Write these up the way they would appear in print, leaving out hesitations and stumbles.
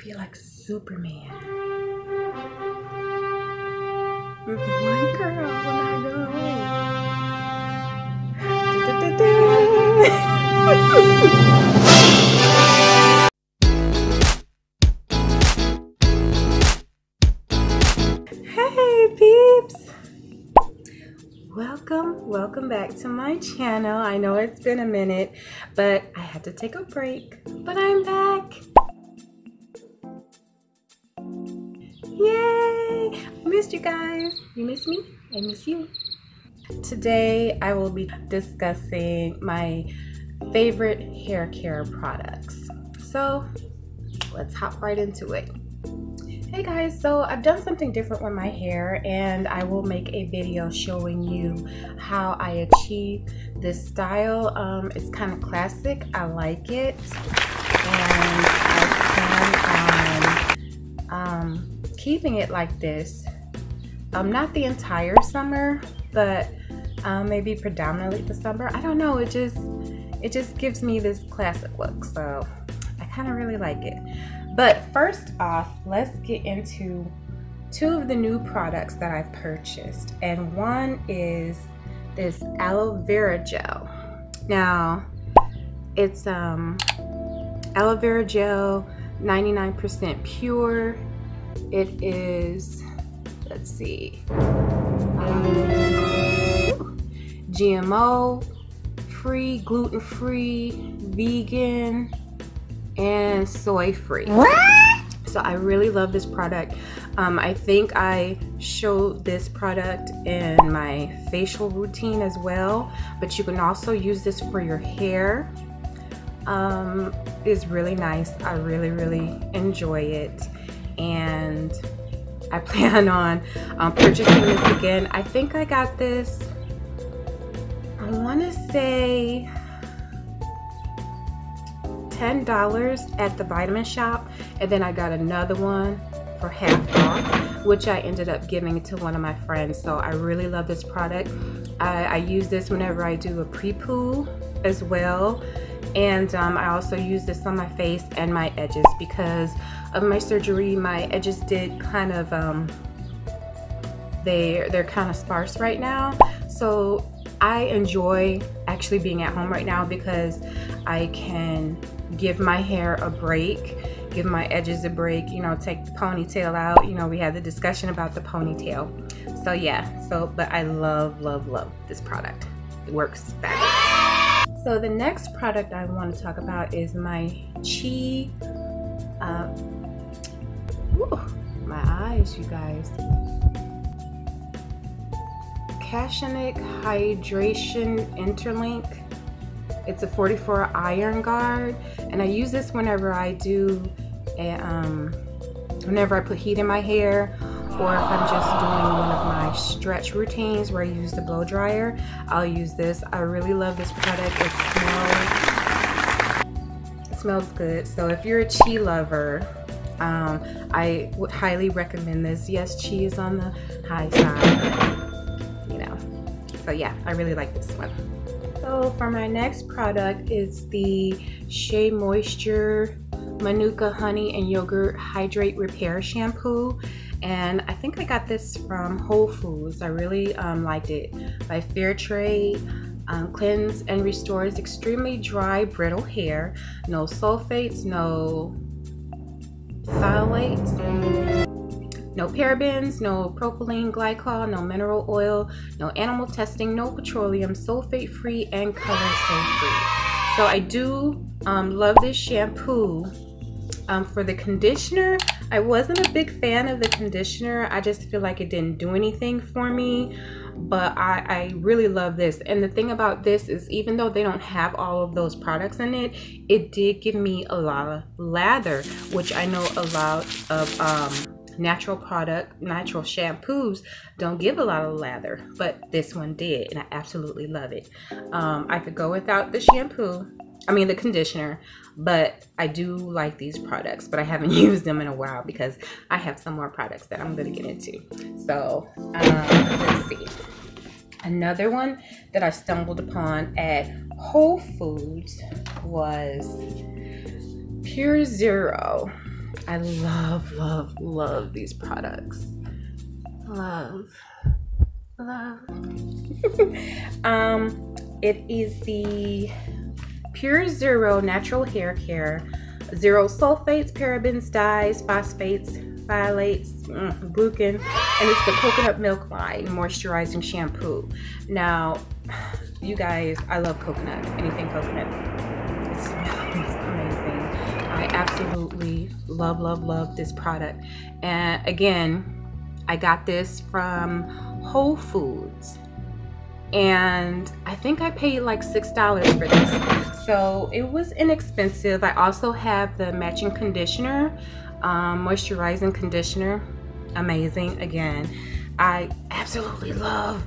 feel like Superman. With one girl when I go away. Hey peeps! Welcome back to my channel. I know it's been a minute, but I had to take a break, but I'm back. Yay! I missed you guys. You miss me? I miss you. Today I will be discussing my favorite hair care products. So let's hop right into it. Hey guys, so I've done something different with my hair and I will make a video showing you how I achieve this style. It's kind of classic. I like it, and I plan on keeping it like this. Not the entire summer, but maybe predominantly the summer. I don't know, it just gives me this classic look, so I kind of really like it. But first off, let's get into two of the new products that I've purchased. And one is this Aloe Vera Gel. Now, it's Aloe Vera Gel, 99% pure. It is, let's see, GMO free, gluten free, vegan, and soy free. So I really love this product. I think I showed this product in my facial routine as well, but you can also use this for your hair. It's really nice. I really enjoy it, and I plan on purchasing this again. I think I got this, I want to say $10 at the vitamin shop, and then I got another one for half off, which I ended up giving to one of my friends. So I really love this product. I use this whenever I do a pre-poo as well, and I also use this on my face and my edges because of my surgery. My edges did kind of they're kind of sparse right now, so I enjoy actually being at home right now because I can give my hair a break, give my edges a break, you know, take the ponytail out. You know, we had the discussion about the ponytail. So yeah, but I love this product. It works fabulous. So the next product I want to talk about is my Shea, my eyes, you guys. Cashenic Hydration Interlink. It's a 44 iron guard, and I use this whenever I do whenever I put heat in my hair, or if I'm just doing one of my stretch routines where I use the blow dryer. I'll use this. I really love this product. It smells good. So if you're a Shea lover, I would highly recommend this. Yes, Shea is on the high side, but, you know. So yeah, I really like this one. So for my next product is the Shea Moisture Manuka Honey and Yogurt Hydrate Repair Shampoo, and I think I got this from Whole Foods. I really liked it. By Fairtrade. Cleanse and restores extremely dry, brittle hair. No sulfates, no phthalates, no parabens, no propylene glycol, no mineral oil, no animal testing, no petroleum, sulfate free, and color free. So I do love this shampoo. For the conditioner, I wasn't a big fan of the conditioner. I just feel like it didn't do anything for me, but I really love this. And the thing about this is, even though they don't have all of those products in it, it did give me a lot of lather, which I know a lot of natural shampoos don't give a lot of lather, but this one did, and I absolutely love it. I could go without the shampoo, the conditioner, but I do like these products, but I haven't used them in a while because I have some more products that I'm going to get into. So let's see. Another one that I stumbled upon at Whole Foods was Pure Zero. I love, love, love these products. Love. It is the Pure Zero Natural Hair Care. Zero sulfates, parabens, dyes, phosphates, phthalates, glucan, and it's the coconut milk line moisturizing shampoo. Now, you guys, I love coconut. Anything coconut. It smells amazing. I absolutely love, love, love this product. And again, I got this from Whole Foods. And I think I paid like $6 for this. So it was inexpensive. I also have the matching conditioner, moisturizing conditioner. Amazing. Again, I absolutely love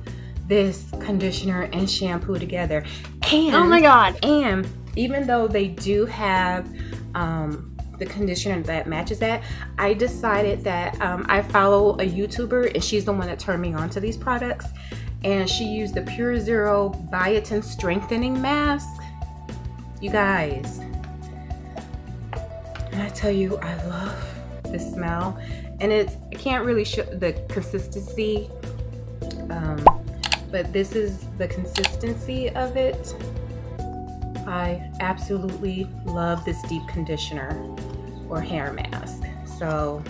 this conditioner and shampoo together. And oh my god. And even though they do have the conditioner that matches that, I decided that I follow a YouTuber and she's the one that turned me on to these products. And she used the Pure Zero Biotin Strengthening Mask. You guys, and I tell you, I love the smell. And I can't really show the consistency, but this is the consistency of it. I absolutely love this deep conditioner or hair mask. So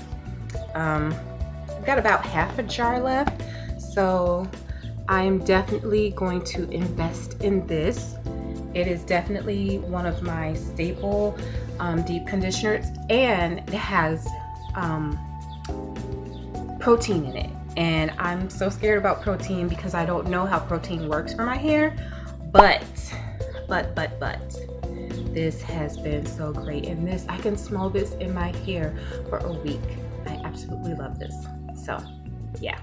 I've got about half a jar left. So I am definitely going to invest in this. It is definitely one of my staple deep conditioners, and it has protein in it. And I'm so scared about protein because I don't know how protein works for my hair, but this has been so great. And this, I can smell this in my hair for a week. I absolutely love this. So yeah.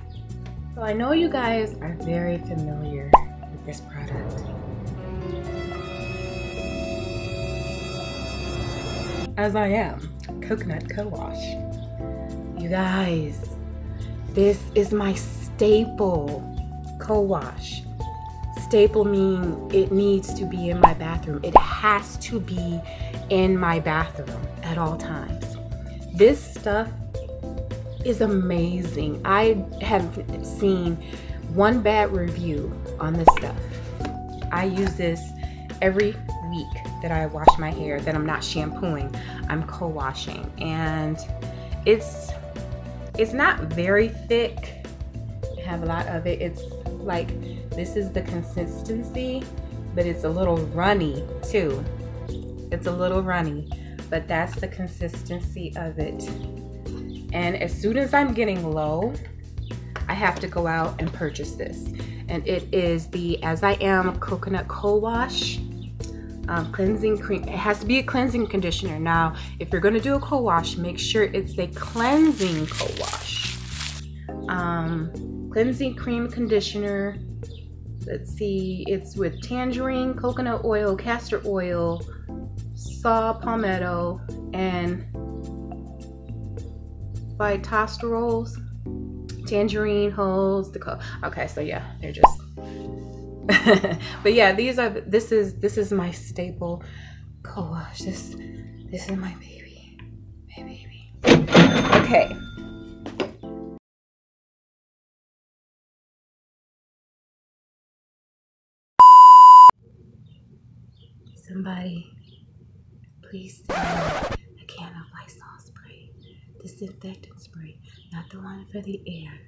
So I know you guys are very familiar with this product. As I am, coconut co-wash. You guys, this is my staple co-wash. Staple meaning it needs to be in my bathroom. It has to be in my bathroom at all times. This stuff is amazing. I haven't seen one bad review on this stuff. I use this every week that I wash my hair, that I'm not shampooing, I'm co-washing. And it's not very thick. I have a lot of it. It's like, this is the consistency, but it's a little runny too. It's a little runny, but that's the consistency of it. And as soon as I'm getting low, I have to go out and purchase this. And it is the As I Am Coconut Co-Wash cleansing cream. It has to be a cleansing conditioner. Now, if you're gonna do a co-wash, make sure it's a cleansing co-wash. Cleansing cream conditioner. Let's see, it's with tangerine, coconut oil, castor oil, saw palmetto, and phytosterols, tangerine hulls. Okay, so yeah, they're just. But yeah, this is my staple co-wash. This is my baby, my baby. Okay. Somebody, please send me a can of Lysol spray, disinfectant spray, not the one for the air,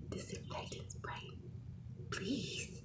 disinfectant spray, please.